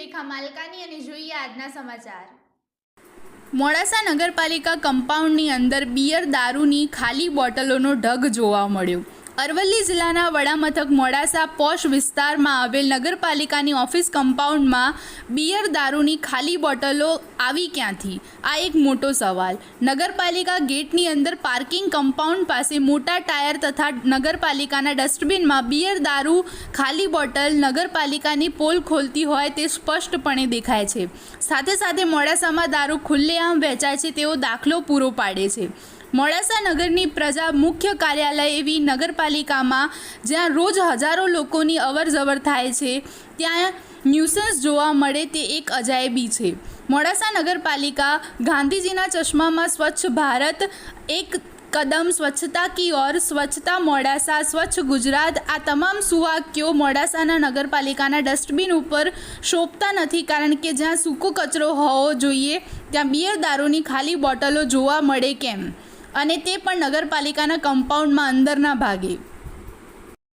રેખા માલકાની અને જોઈએ આજના સમાચાર। મોડાસા નગરપાલિકા કમ્પાઉન્ડની અંદર બિયર દારૂની ખાલી બોટલોનો ઢગ જોવા મળ્યો। અરવલ્લી જિલ્લાના વડામથક મોડાસા પોશ વિસ્તારમાં આવેલ નગરપાલિકાની ઓફિસ કમ્પાઉન્ડમાં બિયર દારૂની ખાલી બોટલો આવી ક્યાંથી? આ એક મોટો સવાલ। નગરપાલિકા ગેટની અંદર પાર્કિંગ કમ્પાઉન્ડ પાસે મોટા ટાયર તથા નગરપાલિકાના ડસ્ટબિનમાં બિયર દારૂ ખાલી બોટલ નગરપાલિકાની પોલ ખોલતી હોય તે સ્પષ્ટપણે દેખાય છે। સાથે સાથે મોડાસામાં દારૂ ખુલ્લેઆમ વેચાય છે તેવો દાખલો પૂરો પાડે છે। મોડાસા નગરની પ્રજા મુખ્ય કાર્યાલય એવી નગરપાલિકામાં જ્યાં રોજ હજારો લોકોની અવરજવર થાય છે ત્યાં ન્યુસન્સ જોવા મળે તે એક અજાયબી છે। મોડાસા નગરપાલિકા ગાંધીજીના ચશ્મામાં સ્વચ્છ ભારત એક કદમ સ્વચ્છતા કી ઓર સ્વચ્છતા મોડાસા સ્વચ્છ ગુજરાત આ તમામ સુવાક્યો મોડાસાના નગરપાલિકાના ડસ્ટબિન ઉપર શોભતા નથી કારણ કે જ્યાં સૂકો કચરો હોવો જોઈએ ત્યાં બિયર દારૂની ખાલી બોટલો જોવા મળે કેમ અને તે પણ નગરપાલિકાના કમ્પાઉન્ડમાં અંદરના ભાગે।